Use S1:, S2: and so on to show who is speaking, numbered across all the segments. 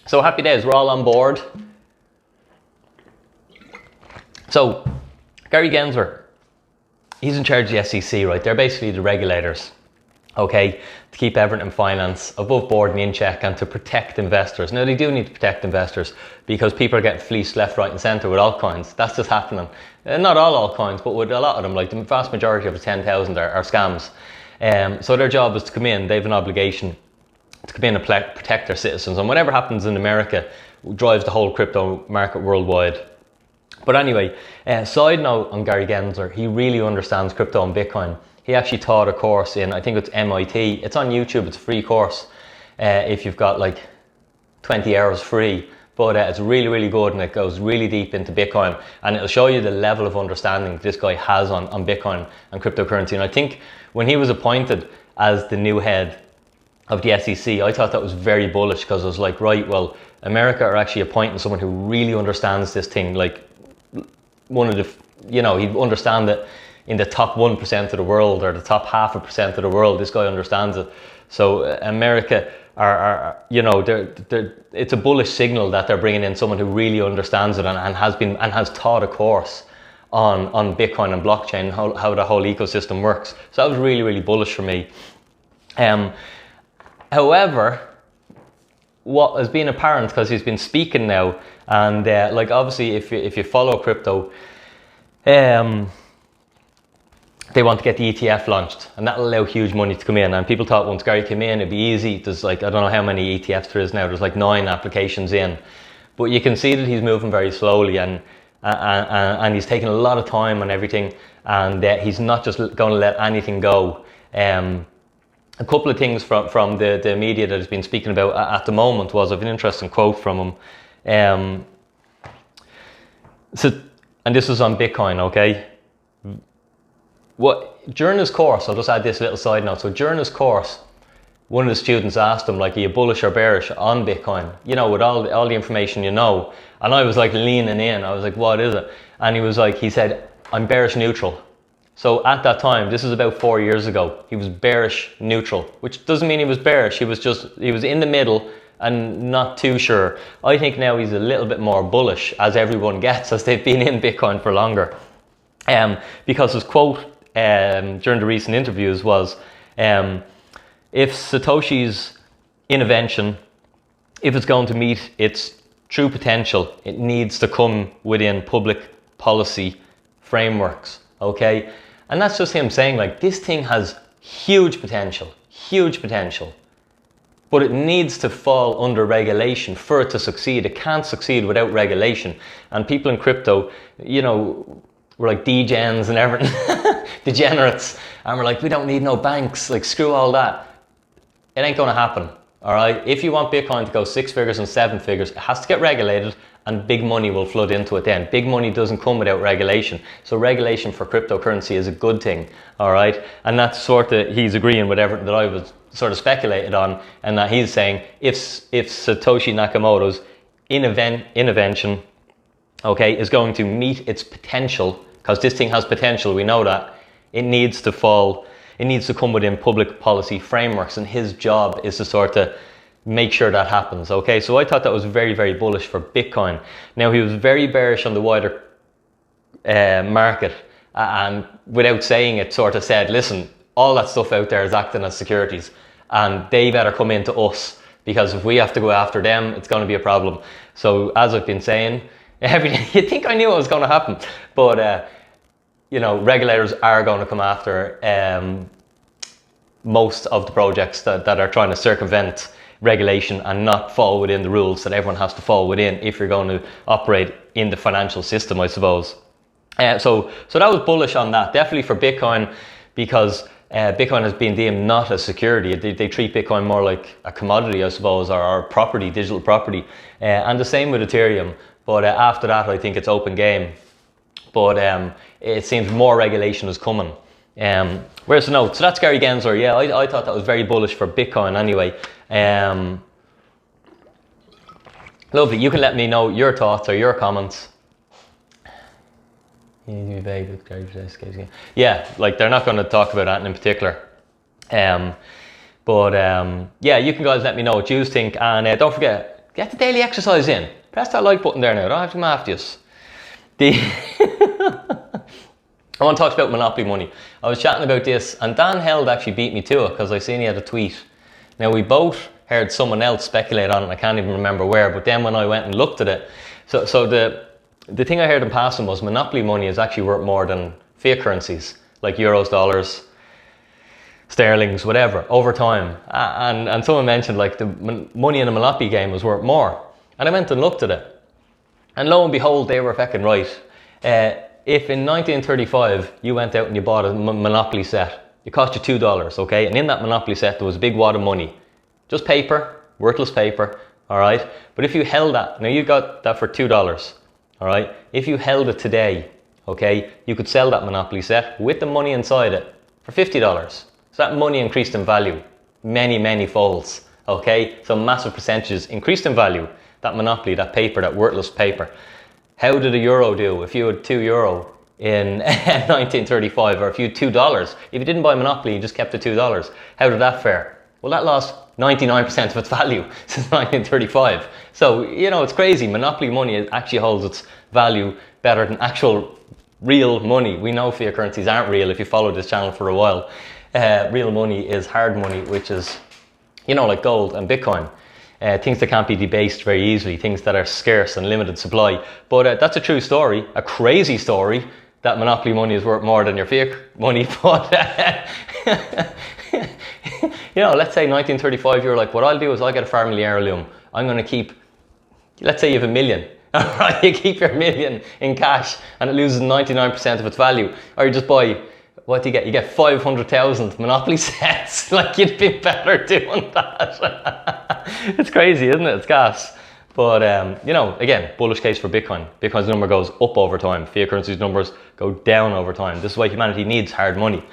S1: So happy days, we're all on board. So Gary Gensler, he's in charge of the SEC, right? They're basically the regulators, okay, to keep everything in finance above board and in check, and to protect investors. Now, they do need to protect investors because people are getting fleeced left, right and centre with altcoins. That's just happening. Not all altcoins, but with a lot of them, like the vast majority of the 10,000 are scams. So their job is to come in, they have an obligation to come in and protect their citizens. And whatever happens in America drives the whole crypto market worldwide. But anyway, side note on Gary Gensler, he really understands crypto and Bitcoin. He actually taught a course in, I think it's MIT. It's on YouTube, it's a free course if you've got like 20 hours free. But it's really, really good, and it goes really deep into Bitcoin. And it'll show you the level of understanding this guy has on Bitcoin and cryptocurrency. And I think when he was appointed as the new head of the SEC, I thought that was very bullish, because I was like, right, well, America are actually appointing someone who really understands this thing. Like, one of the, you know, he'd understand it in the top 1% of the world, or the top 0.5% of the world. This guy understands it. So America are you know, it's a bullish signal that they're bringing in someone who really understands it and has taught a course on Bitcoin and blockchain, how the whole ecosystem works. So that was really, really bullish for me. However, what has been apparent, because he's been speaking now, and like obviously if you follow crypto, they want to get the ETF launched, and that'll allow huge money to come in. And people thought once Gary came in, it'd be easy. There's like, I don't know how many ETFs there is now. There's like 9 applications in, but you can see that he's moving very slowly, and he's taking a lot of time on everything, and he's not just going to let anything go. A couple of things from the media that has been speaking about at the moment was, I have an interesting quote from him. So, and this is on Bitcoin, okay? During his course, I'll just add this little side note. So during his course, one of the students asked him, like, are you bullish or bearish on Bitcoin? You know, with all the information you know. And I was like leaning in. I was like, what is it? And he said, I'm bearish neutral. So at that time, this is about 4 years ago, he was bearish neutral, which doesn't mean he was bearish. He was in the middle and not too sure. I think now he's a little bit more bullish, as everyone gets, as they've been in Bitcoin for longer. Because his quote during the recent interviews was, if Satoshi's invention, if it's going to meet its true potential, it needs to come within public policy frameworks, okay? And that's just him saying, like, this thing has huge potential, but it needs to fall under regulation for it to succeed. It can't succeed without regulation. And people in crypto, you know, we're like degens and everything, degenerates, and we're like, we don't need no banks, like, screw all that. It ain't gonna happen, all right? If you want Bitcoin to go 6 figures and 7 figures, it has to get regulated, and big money will flood into it then. Big money doesn't come without regulation. So regulation for cryptocurrency is a good thing, all right? And that's sort of, he's agreeing with everything that I was sort of speculated on, and that he's saying, if Satoshi Nakamoto's invention, okay, is going to meet its potential, because this thing has potential, we know that, it needs to come within public policy frameworks, and his job is to sort of make sure that happens, okay? So I thought that was very, very bullish for Bitcoin. Now, he was very bearish on the wider market, and without saying it, sort of said, listen, all that stuff out there is acting as securities, and they better come into us, because if we have to go after them, it's going to be a problem. So as I've been saying, you'd think I knew what was going to happen, but you know, regulators are going to come after most of the projects that are trying to circumvent regulation and not fall within the rules that everyone has to fall within if you're going to operate in the financial system, I suppose. So that was bullish on that, definitely for Bitcoin, because Bitcoin has been deemed not a security. They treat Bitcoin more like a commodity, I suppose, or property, digital property, and the same with Ethereum. But after that, I think it's open game. But it seems more regulation is coming. Where's the note? So that's Gary Gensler. Yeah, I thought that was very bullish for Bitcoin anyway. Lovely. You can let me know your thoughts or your comments. Yeah, like, they're not going to talk about that in particular. But yeah, you can guys let me know what you think. And don't forget, Get the daily exercise in. Press that like button there now. Don't have to come after you. I want to talk about monopoly money. I was chatting about this, and Dan Held actually beat me to it because I seen he had a tweet. Now, we both heard someone else speculate on it, and I can't even remember where, but then when I went and looked at it, so the thing I heard in passing was monopoly money is actually worth more than fiat currencies, like euros, dollars, sterlings, whatever, over time. And someone mentioned like the money in a monopoly game was worth more. And I went and looked at it. And lo and behold, they were fucking right. If in 1935 you went out and you bought a monopoly set, it cost you $2, okay? And in that monopoly set there was a big wad of money. Just paper, worthless paper, all right? But if you held that, now you got that for $2, all right? If you held it today, okay, you could sell that monopoly set with the money inside it for $50. So that money increased in value, many, many folds, okay? So massive percentages increased in value, that monopoly, that paper, that worthless paper. How did a euro do if you had €2 in 1935, or if you had $2? If you didn't buy monopoly, you just kept the $2. How did that fare? Well, that lost 99% of its value since 1935. So, you know, it's crazy. Monopoly money actually holds its value better than actual real money. We know fiat currencies aren't real if you follow this channel for a while. Real money is hard money, which is, you know, like gold and Bitcoin. Things that can't be debased very easily, things that are scarce and limited supply. But that's a true story, a crazy story, that monopoly money is worth more than your fiat money. But, you know, let's say 1935, you're like, what I'll do is I'll get a family heirloom. I'm going to keep, let's say you have $1 million. All right, you keep your $1 million in cash and it loses 99% of its value. Or you just buy, what do you get? You get 500,000 monopoly sets. Like, you'd be better doing that. It's crazy, isn't it? It's gas. But, you know, again, bullish case for Bitcoin. Bitcoin's number goes up over time. Fiat currency's numbers go down over time. This is why humanity needs hard money.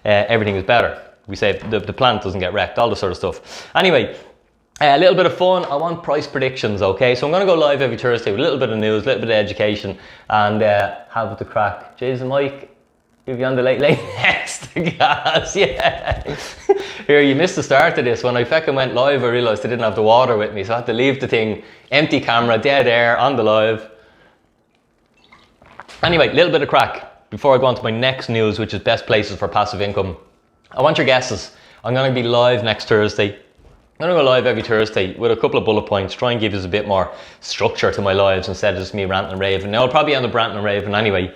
S1: Everything is better. We say the planet doesn't get wrecked, all this sort of stuff. Anyway, a little bit of fun. I want price predictions, okay? So I'm going to go live every Thursday with a little bit of news, a little bit of education, and have the crack. Jason, Mike, you'll be on the late next, gas, yeah. Here, you missed the start of this. When I fucking went live, I realised I didn't have the water with me, so I had to leave the thing, empty camera, dead air, on the live. Anyway, little bit of crack before I go on to my next news, which is best places for passive income. I want your guesses. I'm going to be live next Thursday. I'm going to go live every Thursday with a couple of bullet points, try and give us a bit more structure to my lives instead of just me ranting and raving. Now, I'll probably end up ranting and raving anyway.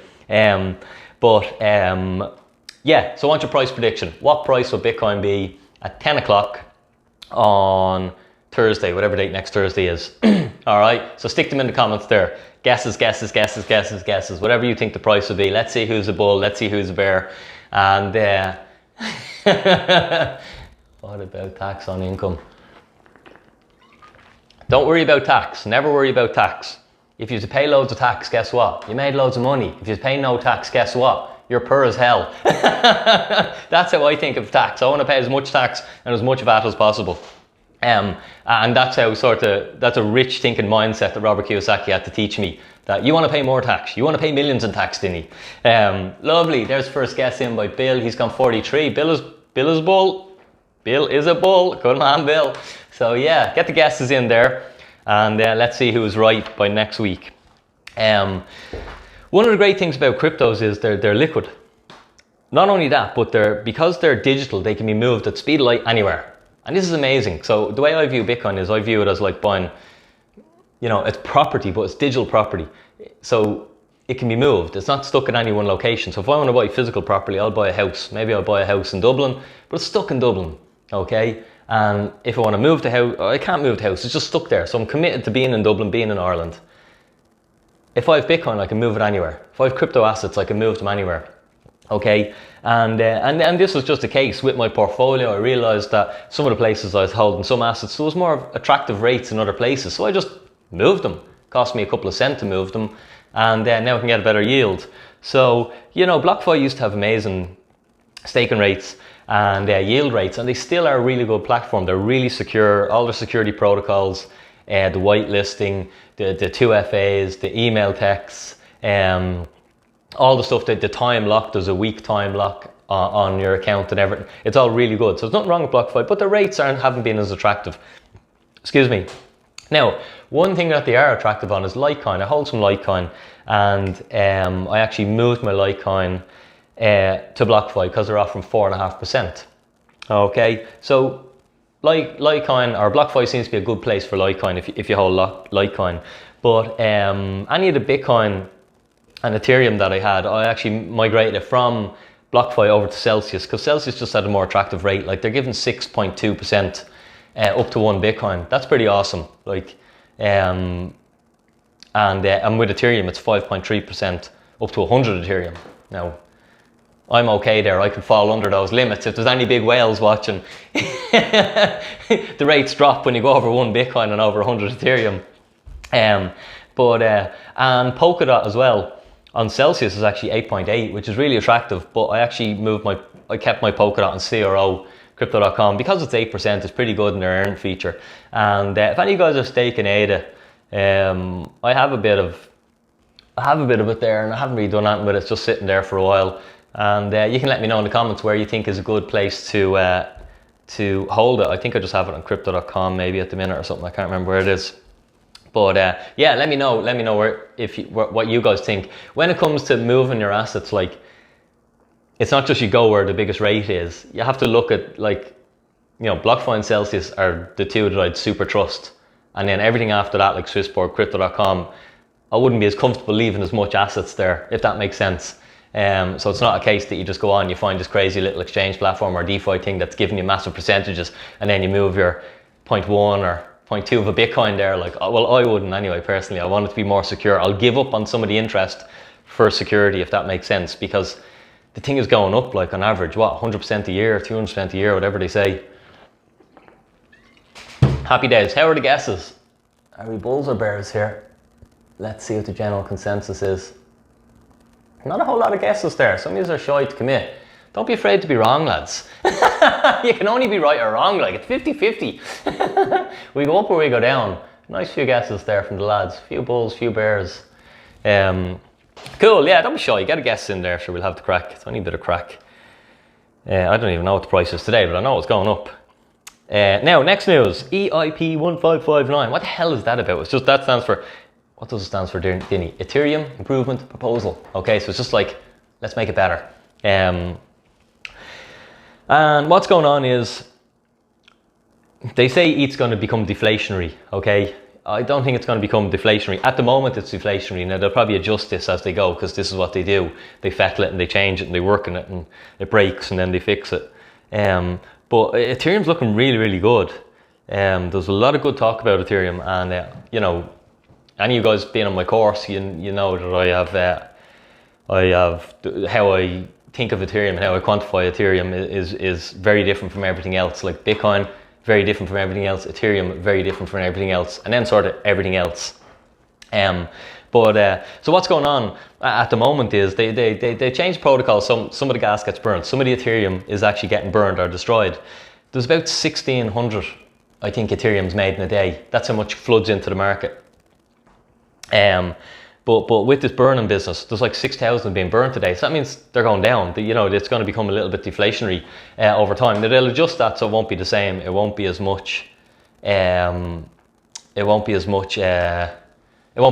S1: Yeah, so I want your price prediction. What price will Bitcoin be at 10 o'clock on Thursday, whatever date next Thursday is? All right, so stick them in the comments there. Guesses, guesses, guesses, guesses, guesses. Whatever you think the price will be. Let's see who's a bull. Let's see who's a bear. And what about tax on income? Don't worry about tax. Never worry about tax. If you pay loads of tax, guess what? You made loads of money. If you pay no tax, guess what? You're poor as hell. That's how I think of tax. I want to pay as much tax and as much VAT as possible. And that's how that's a rich thinking mindset that Robert Kiyosaki had to teach me. That you want to pay more tax. You want to pay millions in tax, Dinny. Lovely. There's first guess in by Bill. He's gone 43. Bill is bull. Bill is a bull. Good man, Bill. So yeah, get the guesses in there. And let's see who's right by next week. One of the great things about cryptos is they're liquid. Not only that, but because they're digital, they can be moved at speed of light anywhere. And this is amazing. So the way I view Bitcoin is I view it as like buying, you know, it's property, but it's digital property. So it can be moved. It's not stuck in any one location. So if I want to buy physical property, I'll buy a house. Maybe I'll buy a house in Dublin, but it's stuck in Dublin, okay? And if I want to move the house, I can't move the house. It's just stuck there. So I'm committed to being in Dublin, being in Ireland. If I have Bitcoin, I can move it anywhere. If I have crypto assets, I can move them anywhere. Okay, and this was just the case with my portfolio. I realised that some of the places I was holding some assets, there was more attractive rates in other places. So I just moved them. Cost me a couple of cents to move them, and now I can get a better yield. So, you know, BlockFi used to have amazing staking rates and yield rates, and they still are a really good platform. They're really secure. All the security protocols, the whitelisting, the 2FAs, the email texts, all the stuff, that the time lock, there's a week time lock on your account and everything. It's all really good. So there's nothing wrong with BlockFi, but the rates haven't been as attractive. Excuse me. Now, One thing that they are attractive on is Litecoin. I hold some Litecoin, and I actually moved my Litecoin to BlockFi because they're offering 4.5%. Okay, so Litecoin or BlockFi seems to be a good place for Litecoin if you hold Litecoin. But any of the Bitcoin and Ethereum that I had, I actually migrated it from BlockFi over to Celsius, because Celsius just had a more attractive rate. Like, they're giving 6.2% up to 1 Bitcoin. That's pretty awesome. Like, and with Ethereum, it's 5.3% up to 100 Ethereum. Now, I'm okay there. I could fall under those limits. If there's any big whales watching, the rates drop when you go over 1 Bitcoin and over 100 Ethereum. And Polkadot as well on Celsius is actually 8.8, which is really attractive. But I actually I kept my Polkadot on CRO Crypto.com because it's 8%. It's pretty good in their earn feature. And if any of you guys are staking ADA, I have a bit of it there, and I haven't really done anything with it. It's just sitting there for a while. And you can let me know in the comments where you think is a good place to hold it. I think I just have it on Crypto.com maybe at the minute or something. I can't remember where it is. But yeah, let me know what you guys think when it comes to moving your assets. Like, it's not just you go where the biggest rate is. You have to look at, like, you know, BlockFi and Celsius are the two that I'd super trust, and then everything after that, like Swissborg, Crypto.com, I wouldn't be as comfortable leaving as much assets there, if that makes sense. So it's not a case that you just go on, you find this crazy little exchange platform or DeFi thing that's giving you massive percentages, and then you move your 0.1 or 0.2 of a Bitcoin there. Like, well, I wouldn't anyway, personally. I want it to be more secure. I'll give up on some of the interest for security, if that makes sense, because the thing is going up, like, on average, 100% a year, 200% a year, whatever they say. Happy days. How are the guesses? Are we bulls or bears here? Let's see what the general consensus is. Not a whole lot of guesses there. Some of you are shy to commit. Don't be afraid to be wrong, lads. You can only be right or wrong. Like, it's 50-50. We go up or we go down. Nice few guesses there from the lads. Few bulls, few bears. Cool, yeah, don't be shy. Get a guess in there, sure, we'll have the crack. It's only a bit of crack. I don't even know what the price is today, but I know it's going up. Now, next news. EIP 1559. What the hell is that about? It's just, that stands for... What does it stand for, Dinny? Ethereum Improvement Proposal. Okay, so it's just like, let's make it better. And what's going on is, they say it's going to become deflationary, okay? I don't think it's going to become deflationary. At the moment, it's deflationary. Now, they'll probably adjust this as they go, because this is what they do. They feckle it and they change it and they work on it and it breaks and then they fix it. But Ethereum's looking really, really good. There's a lot of good talk about Ethereum, and you know, any of you guys being on my course, you know that I have how I think of Ethereum and how I quantify Ethereum is very different from everything else. Like, Bitcoin, very different from everything else. Ethereum, very different from everything else, and then sort of everything else. So what's going on at the moment is they change protocol. Some of the gas gets burned. Some of the Ethereum is actually getting burned or destroyed. There's about 1,600, I think, Ethereum's made in a day. That's how much floods into the market. But with this burning business, there's like 6,000 being burned today. So that means they're going down. You know, it's going to become a little bit deflationary over time. Now, they'll adjust that so it won't be the same. It won't be as much. It won't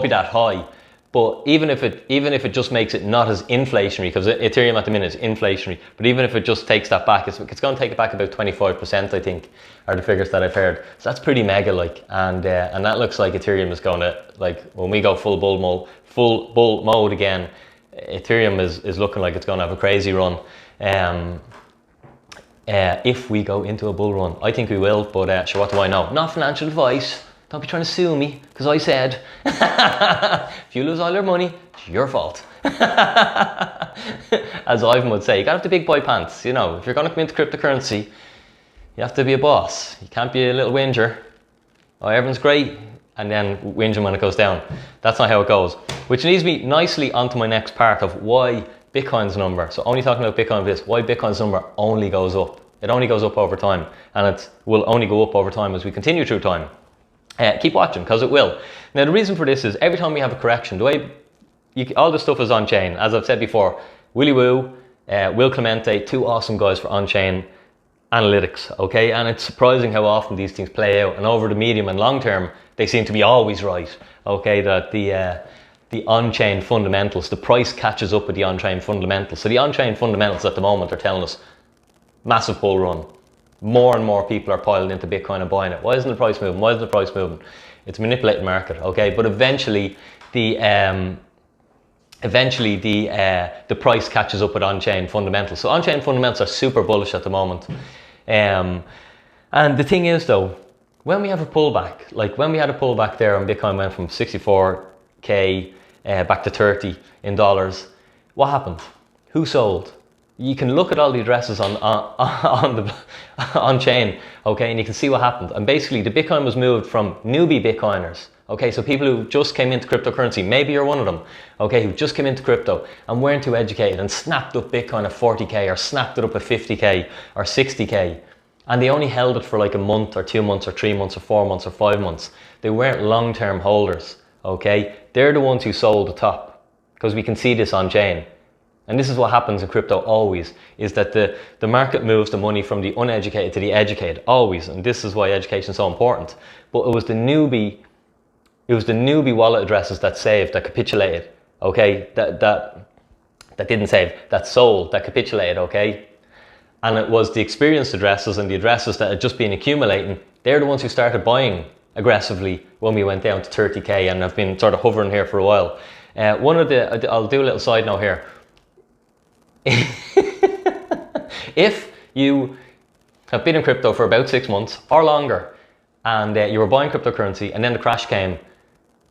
S1: be that high. But even if it just makes it not as inflationary, because Ethereum at the minute is inflationary, but even if it just takes that back, it's going to take it back about 25%, I think, are the figures that I've heard. So that's pretty mega, like, and that looks like Ethereum is going to, like, when we go full bull mode again, Ethereum is looking like it's going to have a crazy run. If we go into a bull run, I think we will. But sure, what do I know? Not financial advice. Don't be trying to sue me, because I said, if you lose all your money, it's your fault. As Ivan would say, you gotta have the big boy pants. You know, if you're gonna come into cryptocurrency, you have to be a boss. You can't be a little whinger. Oh, everyone's great, and then whinging when it goes down. That's not how it goes. Which leads me nicely onto my next part of why Bitcoin's number. So only talking about Bitcoin for this, why Bitcoin's number only goes up. It only goes up over time, and it will only go up over time as we continue through time. Keep watching, because it will. Now, the reason for this is every time we have a correction, all this stuff is on-chain. As I've said before, Willy Woo, Will Clemente, two awesome guys for on-chain. analytics, okay? And it's surprising how often these things play out. And over the medium and long term, they seem to be always right, okay? That the on-chain fundamentals, the price catches up with the on-chain fundamentals. So the on-chain fundamentals at the moment are telling us massive bull run. More and more people are piling into Bitcoin and buying it. Why isn't the price moving? Why isn't the price moving? It's a manipulated market, okay? But eventually the price catches up with on-chain fundamentals. So on-chain fundamentals are super bullish at the moment. And the thing is though, when we have a pullback, like when we had a pullback there and Bitcoin went from 64K back to 30 in dollars, what happened? Who sold? You can look at all the addresses on chain, okay, and you can see what happened. And basically the Bitcoin was moved from newbie Bitcoiners, okay, so people who just came into cryptocurrency, maybe you're one of them, okay, who just came into crypto and weren't too educated and snapped up Bitcoin at 40K or snapped it up at 50K or 60K. And they only held it for like a month or 2 months or 3 months or 4 months or 5 months. They weren't long-term holders, okay? They're the ones who sold the top, because we can see this on chain. And this is what happens in crypto always, is that the market moves the money from the uneducated to the educated, always. And this is why education is so important. But it was the newbie wallet addresses that saved, that capitulated, okay? That didn't save, that sold, that capitulated, okay? And it was the experienced addresses and the addresses that had just been accumulating, they're the ones who started buying aggressively when we went down to 30K and have been sort of hovering here for a while. I'll do a little side note here. If you have been in crypto for about 6 months or longer and you were buying cryptocurrency and then the crash came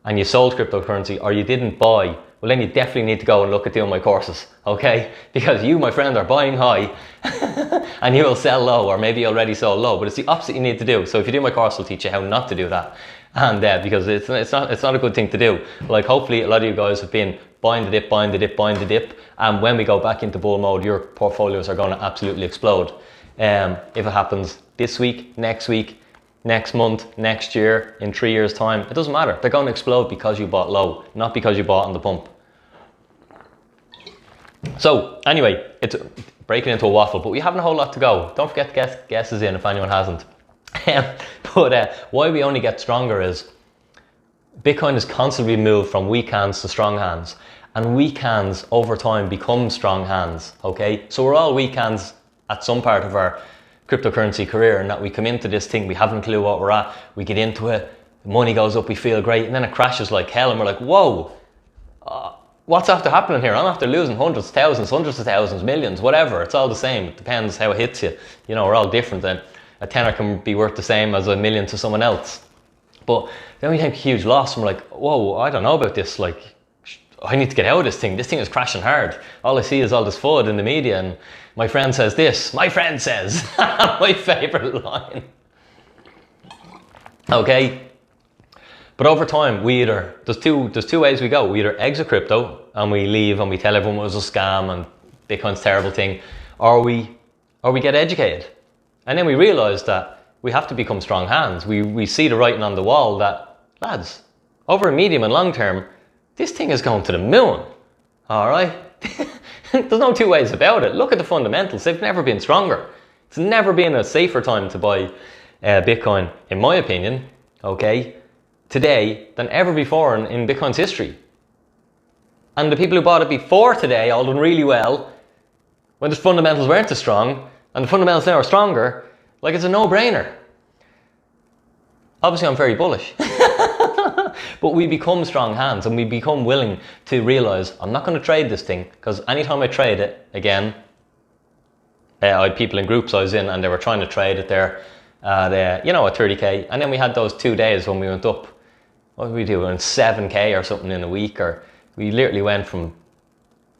S1: and you sold cryptocurrency or you didn't buy, well then you definitely need to go and look at doing my courses, okay? Because you, my friend, are buying high and you will sell low, or maybe you already sold low, but it's the opposite you need to do. So if you do my course, I'll teach you how not to do that. And because it's not a good thing to do. Like hopefully a lot of you guys have been buying the dip, buying the dip, buying the dip, and when we go back into bull mode, your portfolios are going to absolutely explode. If it happens this week, next month, next year, in 3 years' time, it doesn't matter. They're going to explode because you bought low, not because you bought on the pump. So anyway, it's breaking into a waffle, but we haven't a whole lot to go. Don't forget to get guesses in if anyone hasn't. But why we only get stronger is Bitcoin is constantly moved from weak hands to strong hands, and weak hands over time become strong hands, okay? So we're all weak hands at some part of our cryptocurrency career, and that we come into this thing, we haven't a clue what we're at, we get into it, the money goes up, we feel great, and then it crashes like hell, and we're like, whoa, what's after happening here? I'm after losing hundreds of thousands, millions, whatever. It's all the same. It depends how it hits you. You know, we're all different. Then a tenner can be worth the same as a million to someone else. But then we take a huge loss and we're like, whoa, I don't know about this. Like, I need to get out of this thing. This thing is crashing hard. All I see is all this FUD in the media, and my friend says this. My friend says, my favorite line. Okay. But over time, there's two ways we go. We either exit crypto and we leave and we tell everyone it was a scam and Bitcoin's a terrible thing, or we get educated. And then we realize that we have to become strong hands. We see the writing on the wall that, lads, over a medium and long term, this thing is going to the moon. All right? There's no two ways about it. Look at the fundamentals. They've never been stronger. It's never been a safer time to buy Bitcoin, in my opinion, okay, today than ever before in Bitcoin's history. And the people who bought it before today all done really well when the fundamentals weren't as strong, and the fundamentals now are stronger. Like, it's a no-brainer. Obviously, I'm very bullish. But we become strong hands and we become willing to realize, I'm not going to trade this thing, because anytime I trade it, again, I had people in groups I was in and they were trying to trade it there at 30K. And then we had those 2 days when we went up. What did we do? We went 7K or something in a week, or we literally went from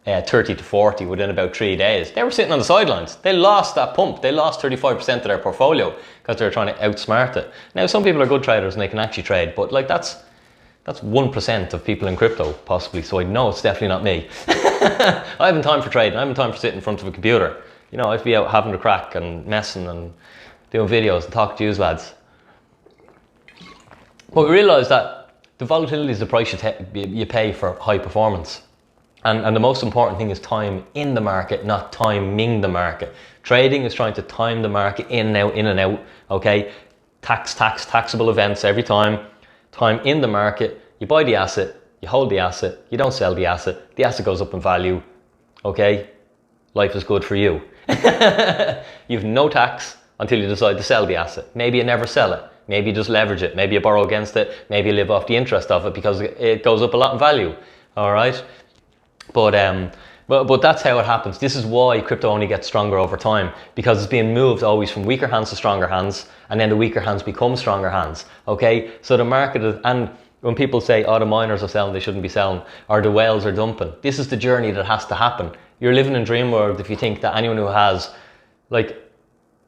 S1: 30 to 40 within about 3 days. They were sitting on the sidelines. They lost that pump. They lost 35% of their portfolio because they were trying to outsmart it. Now, some people are good traders and they can actually trade, but like that's 1% of people in crypto, possibly. So I know it's definitely not me. I haven't time for trading. I haven't time for sitting in front of a computer. You know, I'd be out having a crack and messing and doing videos and talking to you lads. But we realised that the volatility is the price you pay for high performance. And the most important thing is time in the market, not timing the market. Trading is trying to time the market in and out, okay? Taxable events every time. Time in the market, you buy the asset, you hold the asset, you don't sell the asset goes up in value, okay? Life is good for you. You've no tax until you decide to sell the asset. Maybe you never sell it. Maybe you just leverage it. Maybe you borrow against it. Maybe you live off the interest of it because it goes up a lot in value, all right? But that's how it happens. This is why crypto only gets stronger over time, because it's being moved always from weaker hands to stronger hands, and then the weaker hands become stronger hands, okay? So the market is, and when people say, oh, the miners are selling, they shouldn't be selling, or the whales are dumping, this is the journey that has to happen. You're living in dream world if you think that anyone who has, like,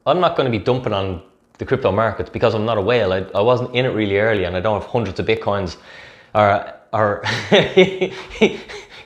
S1: I'm not going to be dumping on the crypto markets because I'm not a whale. I wasn't in it really early, and I don't have hundreds of Bitcoins, or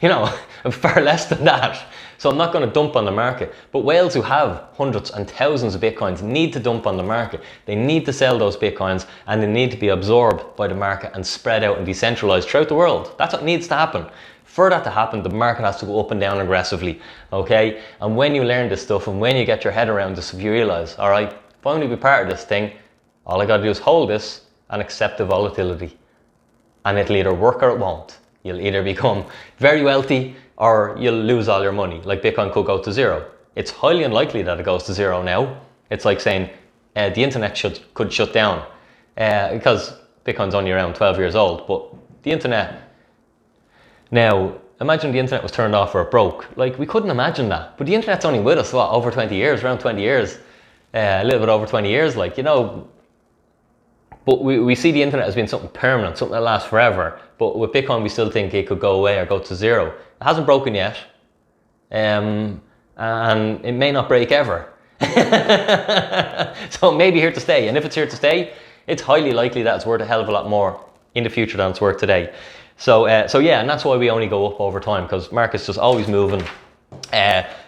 S1: you know, far less than that. So I'm not going to dump on the market. But whales who have hundreds and thousands of Bitcoins need to dump on the market. They need to sell those Bitcoins, and they need to be absorbed by the market and spread out and decentralized throughout the world. That's what needs to happen. For that to happen, the market has to go up and down aggressively, okay? And when you learn this stuff and when you get your head around this, you realize, all right, if I'm going to be part of this thing, all I got to do is hold this and accept the volatility. And it'll either work or it won't. You'll either become very wealthy or you'll lose all your money. Like Bitcoin could go to zero. It's highly unlikely that it goes to zero now. It's like saying the internet could shut down because Bitcoin's only around 12 years old. But the internet, now imagine the internet was turned off or it broke. Like, we couldn't imagine that. But the internet's only with us, what, over 20 years, around 20 years, a little bit over 20 years, like, you know. But we see the internet as being something permanent, something that lasts forever. But with Bitcoin, we still think it could go away or go to zero. It hasn't broken yet. And it may not break ever. So it may be here to stay. And if it's here to stay, it's highly likely that it's worth a hell of a lot more in the future than it's worth today. So yeah, and that's why we only go up over time, because market's just always moving.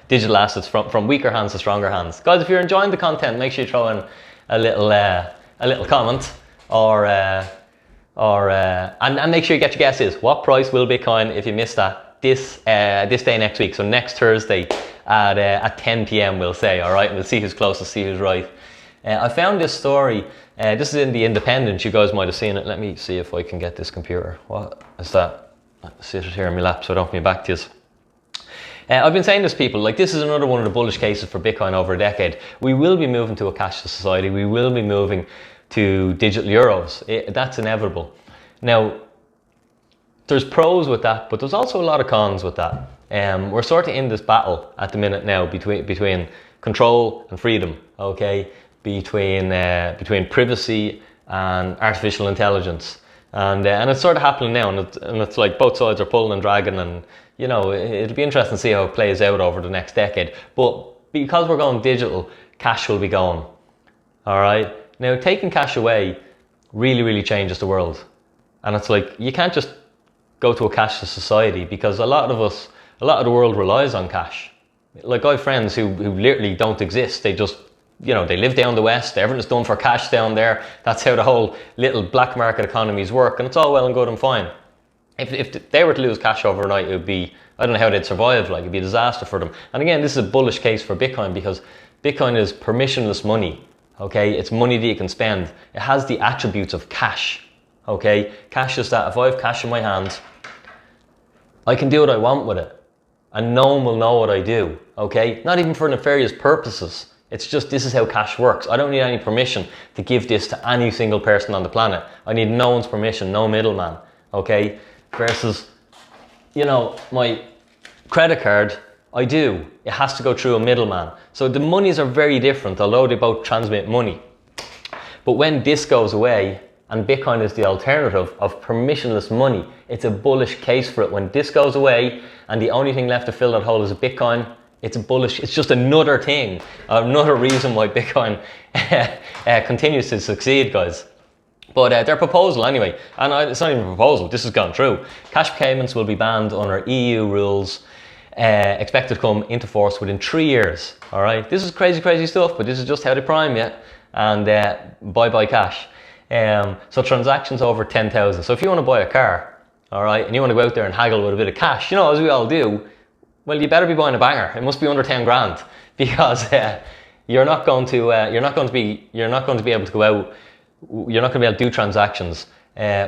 S1: Digital assets from weaker hands to stronger hands. Guys, if you're enjoying the content, make sure you throw in a little comment, and make sure you get your guesses. What price will Bitcoin, if you missed that, this day next week? So next Thursday at 10 p.m. we'll say, all right? We'll see who's closest, see who's right. I found this story. This is in the Independent. You guys might have seen it. Let me see if I can get this computer. What is that? Sit it here in my lap so I don't have my back to you. I've been saying this to people, like, this is another one of the bullish cases for Bitcoin over a decade. We will be moving to a cashless society. We will be moving to digital euros. That's inevitable. Now, there's pros with that, but there's also a lot of cons with that. We're sort of in this battle at the minute now between control and freedom, okay? Between privacy and artificial intelligence. And it's sort of happening now, and it's like both sides are pulling and dragging, and you know, it'll be interesting to see how it plays out over the next decade. But because we're going digital, cash will be going. All right. Now, taking cash away really, really changes the world. And it's like, you can't just go to a cashless society, because a lot of the world relies on cash. Like, I have friends who literally don't exist. They just, you know, they live down the west. Everything's done for cash down there. That's how the whole little black market economies work. And it's all well and good and fine. If they were to lose cash overnight, it would be, I don't know how they'd survive, like, it'd be a disaster for them. And again, this is a bullish case for Bitcoin, because Bitcoin is permissionless money, okay? It's money that you can spend. It has the attributes of cash, okay? Cash is that if I have cash in my hands, I can do what I want with it, and no one will know what I do, okay? Not even for nefarious purposes. It's just, this is how cash works. I don't need any permission to give this to any single person on the planet. I need no one's permission, no middleman, okay? Versus, you know, my credit card, I do. It has to go through a middleman. So the monies are very different, although they both transmit money. But when this goes away, and Bitcoin is the alternative of permissionless money, it's a bullish case for it. When this goes away, and the only thing left to fill that hole is a Bitcoin, it's bullish. It's just another thing, another reason why Bitcoin continues to succeed, guys. But their proposal anyway, and it's not even a proposal, this has gone through. Cash payments will be banned under EU rules, expected to come into force within 3 years. All right, this is crazy, crazy stuff, but this is just how they prime you. And bye-bye cash. So transactions over 10,000. So if you want to buy a car, all right, and you want to go out there and haggle with a bit of cash, as we all do, well, you better be buying a banger. It must be under 10 grand because you're not going to be able to go out. You're not going to be able to do transactions,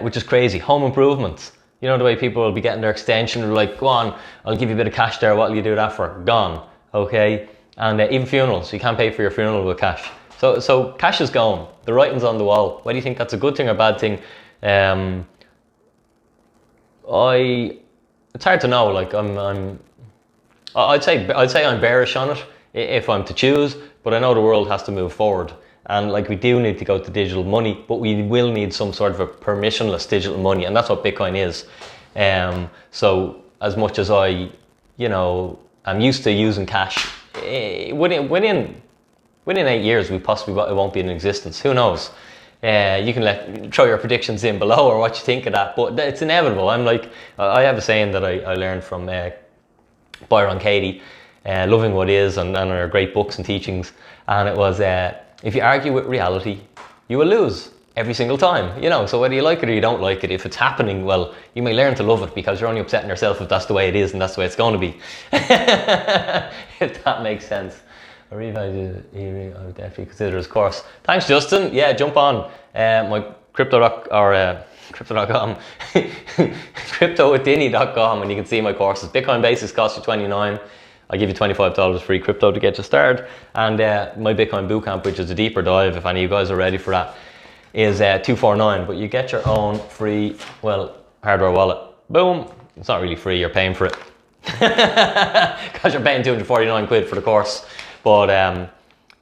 S1: which is crazy. Home improvements. The way people will be getting their extension, they're like, go on, I'll give you a bit of cash there. What will you do that for? Gone. Okay. And even funerals, you can't pay for your funeral with cash. So cash is gone. The writing's on the wall. Why do you think that's a good thing or bad thing? It's hard to know. Like I'd say I'm bearish on it if I'm to choose, but I know the world has to move forward, and like we do need to go to digital money, but we will need some sort of a permissionless digital money, and that's what Bitcoin is. So as much as I'm used to using cash, within 8 years it won't be in existence. Who knows? You can throw your predictions in below or what you think of that, but it's inevitable. I have a saying that I learned from Byron Katie, Loving What Is, and her great books and teachings, and it was, if you argue with reality, you will lose every single time, so whether you like it or you don't like it, if it's happening, well, you may learn to love it because you're only upsetting yourself if that's the way it is and that's the way it's going to be. If that makes sense. I would definitely consider his course. Thanks, Justin. Yeah, jump on my crypto.com cryptowithdinny.com, and you can see my courses. Bitcoin Basics costs you $29. I give you $25 free crypto to get you started, and my Bitcoin Bootcamp, which is a deeper dive, if any of you guys are ready for that, is $249. But you get your own free, hardware wallet. Boom. It's not really free. You're paying for it because you're paying 249 quid for the course. But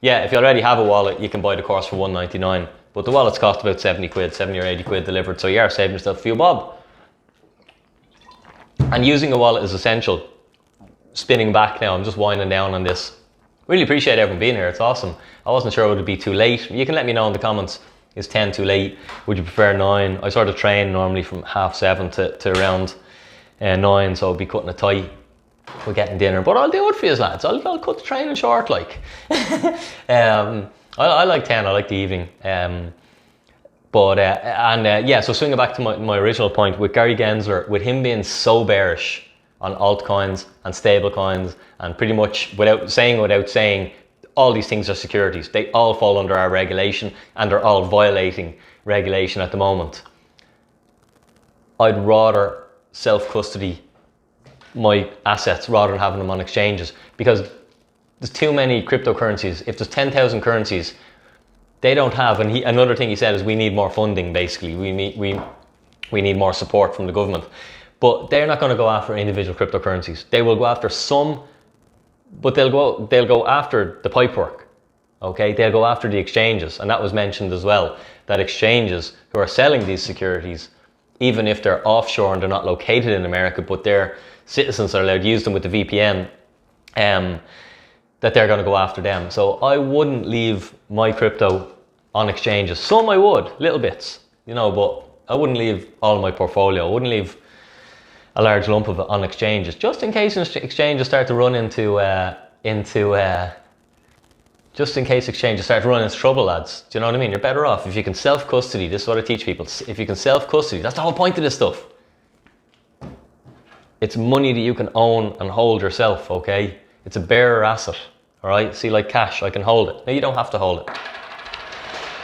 S1: if you already have a wallet, you can buy the course for $199. But the wallets cost about 70 quid, 70 or 80 quid delivered. So you are saving yourself a few bob. And using a wallet is essential. Spinning back now, I'm just winding down on this. Really appreciate everyone being here. It's awesome. I wasn't sure would it be too late. You can let me know in the comments. Is 10 too late? Would you prefer 9? I sort of train normally from 6:30 to around 9, so I'll be cutting it tight. We're getting dinner, but I'll do it for you, lads. I'll cut the training short, like. I like 10. I like the evening. So swinging back to my original point with Gary Gensler, with him being so bearish on altcoins and stable coins, and pretty much without saying, all these things are securities. They all fall under our regulation, and they're all violating regulation at the moment. I'd rather self-custody my assets rather than having them on exchanges, because there's too many cryptocurrencies. If there's 10,000 currencies, they don't have, and another thing he said is we need more funding, basically. We need more support from the government. But they're not going to go after individual cryptocurrencies. They will go after some, but they'll go after the pipework. Okay, they'll go after the exchanges, and that was mentioned as well, that exchanges who are selling these securities, even if they're offshore and they're not located in America, but their citizens are allowed to use them with the VPN, that they're going to go after them. So I wouldn't leave my crypto on exchanges. Some I would, little bits, but I wouldn't leave all of my portfolio. I wouldn't leave a large lump of it on exchanges, just in case exchanges start to run into trouble, lads. Do you know what I mean? You're better off if you can self-custody. This is what I teach people. If you can self-custody, that's the whole point of this stuff. It's money that you can own and hold yourself, okay? It's a bearer asset, all right? See, like cash, I can hold it. No, you don't have to hold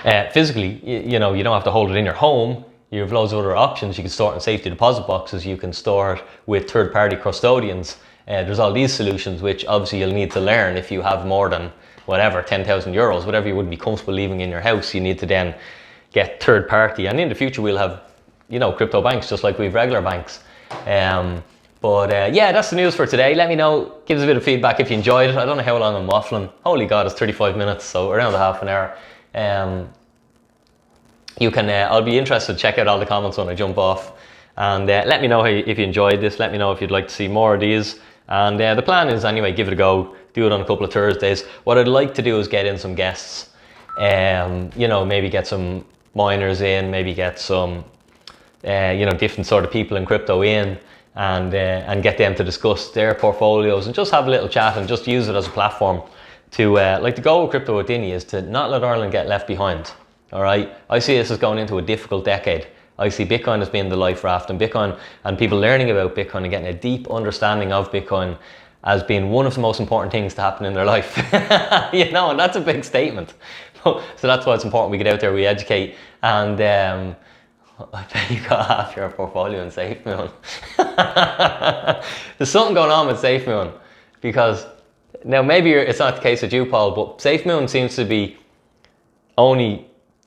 S1: it. Physically, you don't have to hold it in your home. You have loads of other options. You can store it in safety deposit boxes. You can store it with third-party custodians. There's all these solutions, which obviously you'll need to learn if you have more than, 10,000 euros, whatever you wouldn't be comfortable leaving in your house. You need to then get third-party. And in the future, we'll have, crypto banks, just like we have regular banks. That's the news for today. Let me know, give us a bit of feedback if you enjoyed it. I don't know how long I'm waffling. Holy God, it's 35 minutes, so around a half an hour. You can, I'll be interested to check out all the comments when I jump off, and let me know if you enjoyed this. Let me know if you'd like to see more of these, and the plan is anyway, give it a go, do it on a couple of Thursdays. What I'd like to do is get in some guests, maybe get some miners in, maybe get some different sort of people in crypto in, and get them to discuss their portfolios and just have a little chat and just use it as a platform to, the goal of Crypto with Dinny is to not let Ireland get left behind. All right, I see this as going into a difficult decade, I see Bitcoin as being the life raft, and Bitcoin and people learning about Bitcoin and getting a deep understanding of Bitcoin as being one of the most important things to happen in their life. You know, and that's a big statement. So that's why it's important we get out there, we educate, and I bet you got half your portfolio in SafeMoon. There's something going on with SafeMoon, because now maybe it's not the case with you, Paul, but SafeMoon seems to be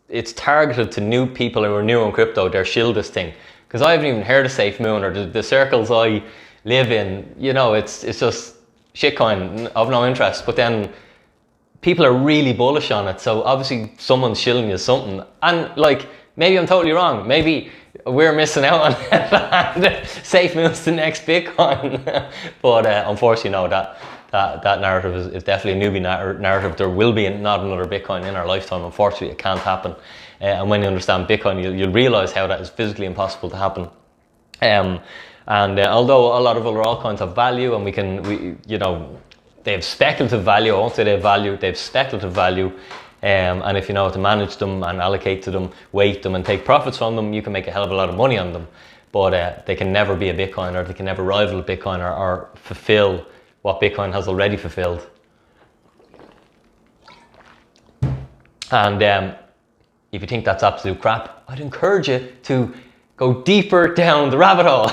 S1: it's targeted to new people who are new in crypto. They're shield this thing, because I haven't even heard of SafeMoon, or the circles I live in, you know, it's just shitcoin of no interest. But then people are really bullish on it, so obviously someone's shilling you something. And like, maybe I'm totally wrong. Maybe we're missing out on it. SafeMoon's the next Bitcoin. But unfortunately, no, that narrative is definitely a newbie narrative. There will be not another Bitcoin in our lifetime. Unfortunately, it can't happen. And when you understand Bitcoin, you'll realize how that is physically impossible to happen. Although a lot of other altcoins have value, and you know, they have speculative value. I won't say they have value. They have speculative value. And if you know how to manage them and allocate to them, weight them and take profits from them, you can make a hell of a lot of money on them. But they can never be a Bitcoin, or they can never rival Bitcoin, or fulfill what Bitcoin has already fulfilled. And if you think that's absolute crap, I'd encourage you to go deeper down the rabbit hole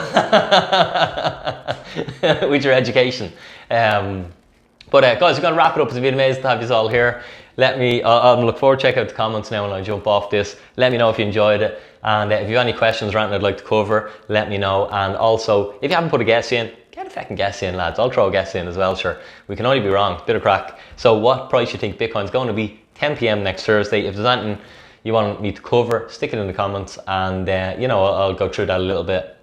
S1: with your education. But guys, we're going to wrap it up. It's been amazing to have you all here. I'll look forward to check out the comments now when I jump off this. Let me know if you enjoyed it. And if you have any questions or anything I'd like to cover, let me know. And also, if you haven't put a guess in, get a fucking guess in, lads. I'll throw a guess in as well, sure. We can only be wrong. Bit of crack. So what price you think Bitcoin's going to be? 10 p.m. next Thursday. If there's anything you want me to cover, stick it in the comments, and you know, I'll go through that a little bit.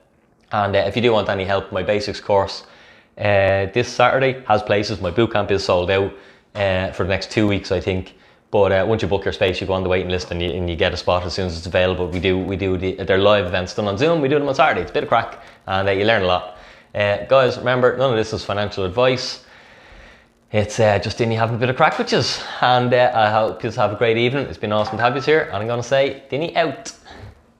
S1: And if you do want any help, my basics course this Saturday has places. My bootcamp is sold out for the next 2 weeks, I think. But once you book your space, you go on the waiting list, and you get a spot as soon as it's available. They're live events done on Zoom. We do them on Saturday. It's a bit of crack, and you learn a lot. Guys, remember, none of this is financial advice. It's just Dinny having a bit of crack with you. And I hope you have a great evening. It's been awesome to have you here. And I'm going to say, Dinny out.